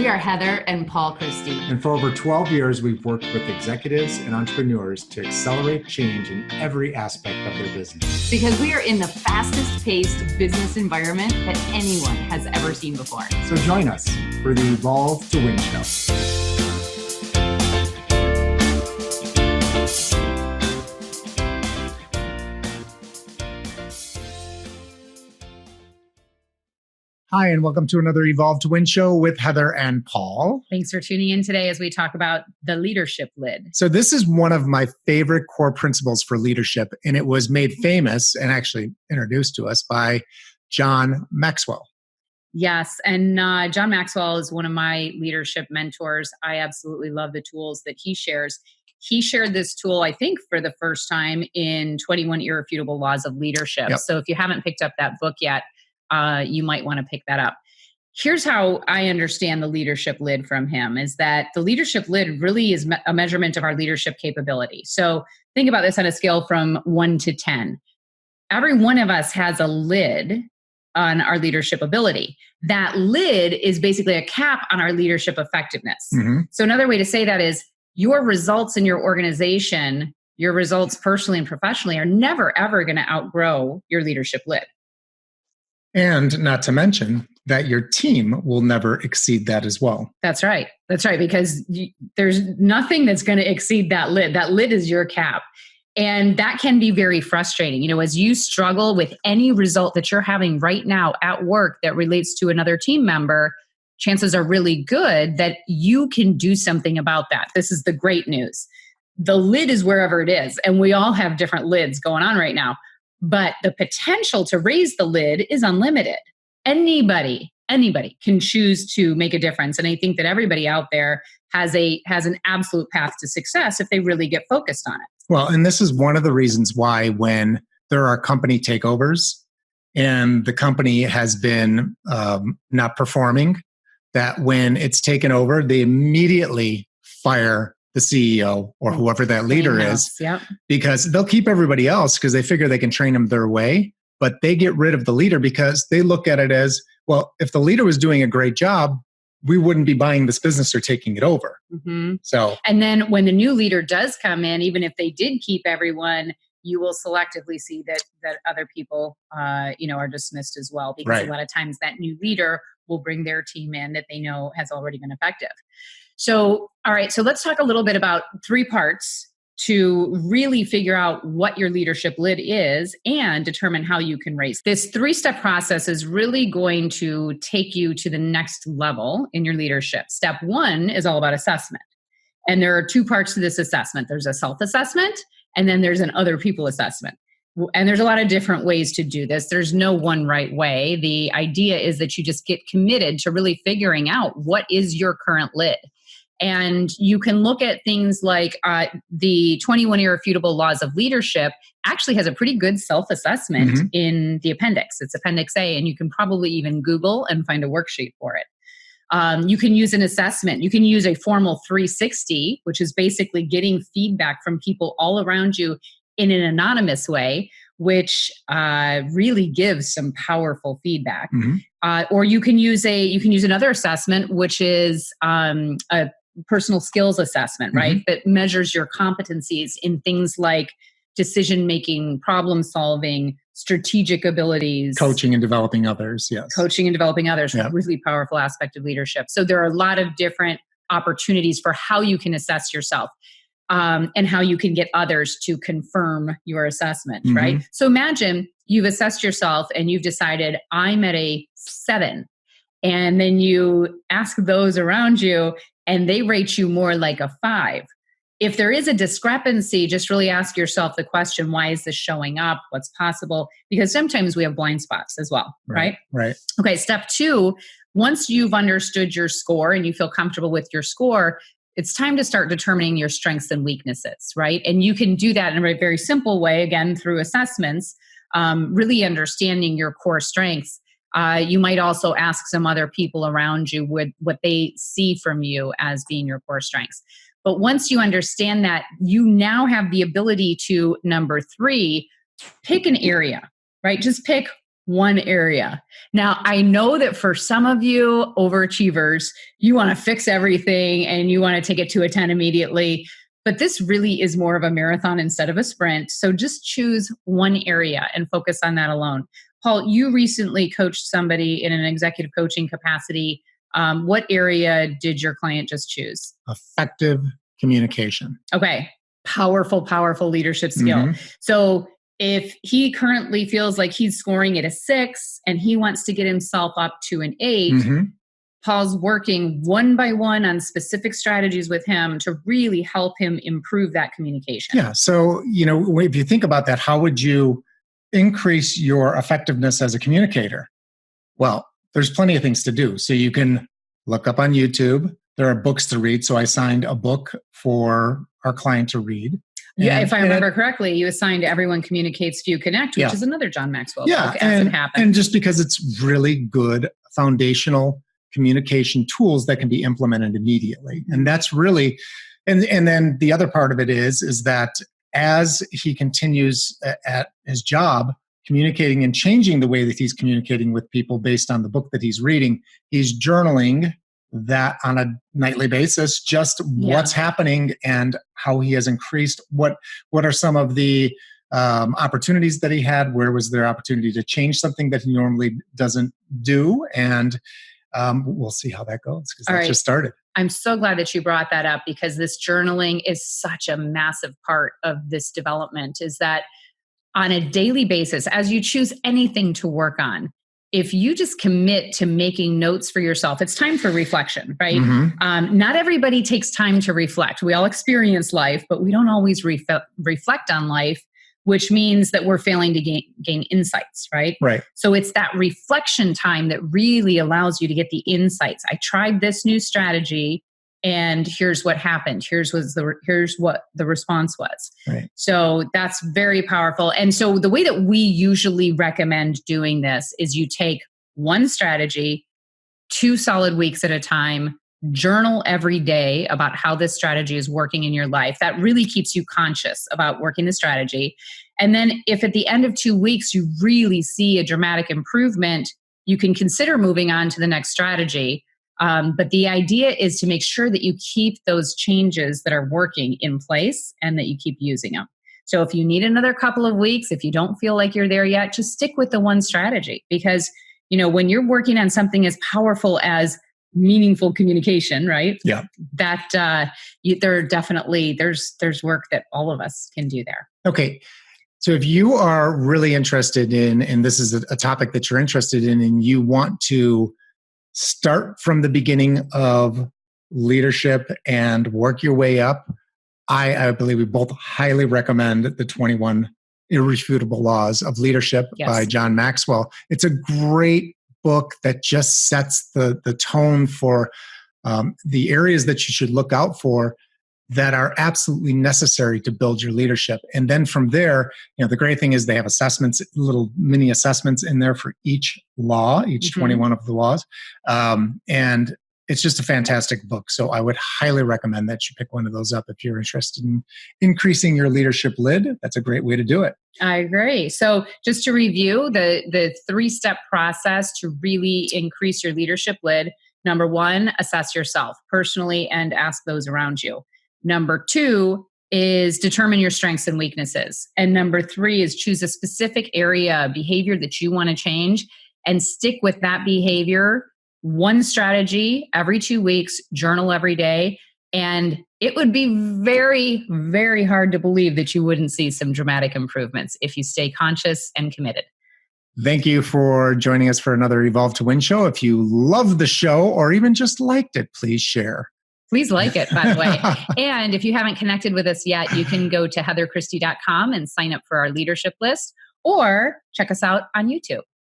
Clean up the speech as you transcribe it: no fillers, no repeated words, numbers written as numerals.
We are Heather and Paul Christie. And for over 12 years, we've worked with executives and entrepreneurs to accelerate change in every aspect of their business. Because we are in the fastest paced business environment that anyone has ever seen before. So join us for the Evolve to Win show. Hi, and welcome to another Evolve to Win show with Heather and Paul. Thanks for tuning in today as we talk about the leadership lid. So this is one of my favorite core principles for leadership, and it was made famous and actually introduced to us by John Maxwell. Yes, and John Maxwell is one of my leadership mentors. I absolutely love the tools that he shares. He shared this tool, I think, for the first time in 21 Irrefutable Laws of Leadership. Yep. So if you haven't picked up that book yet, you might want to pick that up. Here's how I understand the leadership lid from him, is that the leadership lid really is a measurement of our leadership capability. So think about this on a scale from 1 to 10. Every one of us has a lid on our leadership ability. That lid is basically a cap on our leadership effectiveness. Mm-hmm. So another way to say that is your results in your organization, your results personally and professionally are never, ever going to outgrow your leadership lid. And not to mention that your team will never exceed that as well. That's right. That's right. Because there's nothing that's going to exceed that lid. That lid is your cap. And that can be very frustrating. You know, as you struggle with any result that you're having right now at work that relates to another team member, chances are really good that you can do something about that. This is the great news. The lid is wherever it is. And we all have different lids going on right now. But the potential to raise the lid is unlimited. Anybody can choose to make a difference. And I think that everybody out there has an absolute path to success if they really get focused on it. Well, and this is one of the reasons why when there are company takeovers and the company has been not performing, that when it's taken over, they immediately fire the CEO or whoever that leader is, yep. Because they'll keep everybody else because they figure they can train them their way, but they get rid of the leader because they look at it as, well, if the leader was doing a great job, we wouldn't be buying this business or taking it over. Mm-hmm. So, and then when the new leader does come in, even if they did keep everyone, you will selectively see that other people, are dismissed as well, because right. A lot of times that new leader will bring their team in that they know has already been effective. So, all right, so let's talk a little bit about 3 parts to really figure out what your leadership lid is and determine how you can raise. This 3-step process is really going to take you to the next level in your leadership. Step 1 is all about assessment. And there are 2 parts to this assessment. There's a self-assessment, and then there's an other people assessment. And there's a lot of different ways to do this. There's no one right way. The idea is that you just get committed to really figuring out what is your current lid. And you can look at things like the 21 Irrefutable Laws of Leadership actually has a pretty good self-assessment mm-hmm. in the appendix. It's Appendix A, and you can probably even Google and find a worksheet for it. You can use an assessment. You can use a formal 360, which is basically getting feedback from people all around you in an anonymous way, which really gives some powerful feedback. Mm-hmm. Or you can use another assessment, which is a personal skills assessment, right? Mm-hmm. That measures your competencies in things like decision-making, problem-solving, strategic abilities. Coaching and developing others, yes. Coaching and developing others, yep. Really powerful aspect of leadership. So there are a lot of different opportunities for how you can assess yourself. And how you can get others to confirm your assessment, mm-hmm. right? So imagine you've assessed yourself and you've decided, I'm at a 7. And then you ask those around you and they rate you more like a 5. If there is a discrepancy, just really ask yourself the question, why is this showing up? What's possible? Because sometimes we have blind spots as well, right? Right. Okay, step 2, once you've understood your score and you feel comfortable with your score, it's time to start determining your strengths and weaknesses, right? And you can do that in a very simple way, again, through assessments, really understanding your core strengths. You might also ask some other people around you what they see from you as being your core strengths. But once you understand that, you now have the ability to, number 3, pick an area, right? Just pick One area. Now, I know that for some of you overachievers, you want to fix everything and you want to take it to a 10 immediately. But this really is more of a marathon instead of a sprint. So just choose one area and focus on that alone. Paul, you recently coached somebody in an executive coaching capacity. What area did your client just choose? Effective communication. Okay. Powerful, powerful leadership skill. Mm-hmm. So if he currently feels like he's scoring at a 6 and he wants to get himself up to an 8, Mm-hmm. Paul's working one by one on specific strategies with him to really help him improve that communication. Yeah. So, if you think about that, how would you increase your effectiveness as a communicator? Well, there's plenty of things to do. So you can look up on YouTube. There are books to read. So I signed a book for our client to read. Yeah, if I remember correctly, you assigned Everyone Communicates, Few Connect, which is another John Maxwell book, as it happens. And just because it's really good foundational communication tools that can be implemented immediately. And that's really, and then the other part of it is that as he continues at his job, communicating and changing the way that he's communicating with people based on the book that he's reading, he's journaling that on a nightly basis, just what's happening and how he has increased. What are some of the opportunities that he had? Where was there opportunity to change something that he normally doesn't do? And we'll see how that goes because that just started. I'm so glad that you brought that up because this journaling is such a massive part of this development, is that on a daily basis, as you choose anything to work on, if you just commit to making notes for yourself, it's time for reflection, right? Mm-hmm. Not everybody takes time to reflect. We all experience life, but we don't always reflect on life, which means that we're failing to gain insights, right? Right. So it's that reflection time that really allows you to get the insights. I tried this new strategy and here's what happened. Here's what the response was. Right. So that's very powerful. And so the way that we usually recommend doing this is you take one strategy, 2 solid weeks at a time, journal every day about how this strategy is working in your life. That really keeps you conscious about working the strategy. And then if at the end of 2 weeks you really see a dramatic improvement, you can consider moving on to the next strategy. But the idea is to make sure that you keep those changes that are working in place and that you keep using them. So if you need another couple of weeks, if you don't feel like you're there yet, just stick with the one strategy. Because, when you're working on something as powerful as meaningful communication, right? Yeah. That there's work that all of us can do there. Okay. So if you are really interested in, and this is a topic that you're interested in, and you want to start from the beginning of leadership and work your way up, I believe we both highly recommend the 21 Irrefutable Laws of Leadership by John Maxwell. It's a great book that just sets the tone for the areas that you should look out for that are absolutely necessary to build your leadership. And then from there, the great thing is they have assessments, little mini assessments in there for each law, each 21 of the laws. And it's just a fantastic book. So I would highly recommend that you pick one of those up if you're interested in increasing your leadership lid. That's a great way to do it. I agree. So just to review the 3-step process to really increase your leadership lid. Number 1, assess yourself personally and ask those around you. Number 2 is determine your strengths and weaknesses. And number 3 is choose a specific area, behavior that you want to change and stick with that behavior. One strategy every 2 weeks, journal every day. And it would be very, very hard to believe that you wouldn't see some dramatic improvements if you stay conscious and committed. Thank you for joining us for another Evolve to Win show. If you love the show or even just liked it, please share. Please like it, by the way. And if you haven't connected with us yet, you can go to heatherchristie.com and sign up for our leadership list or check us out on YouTube.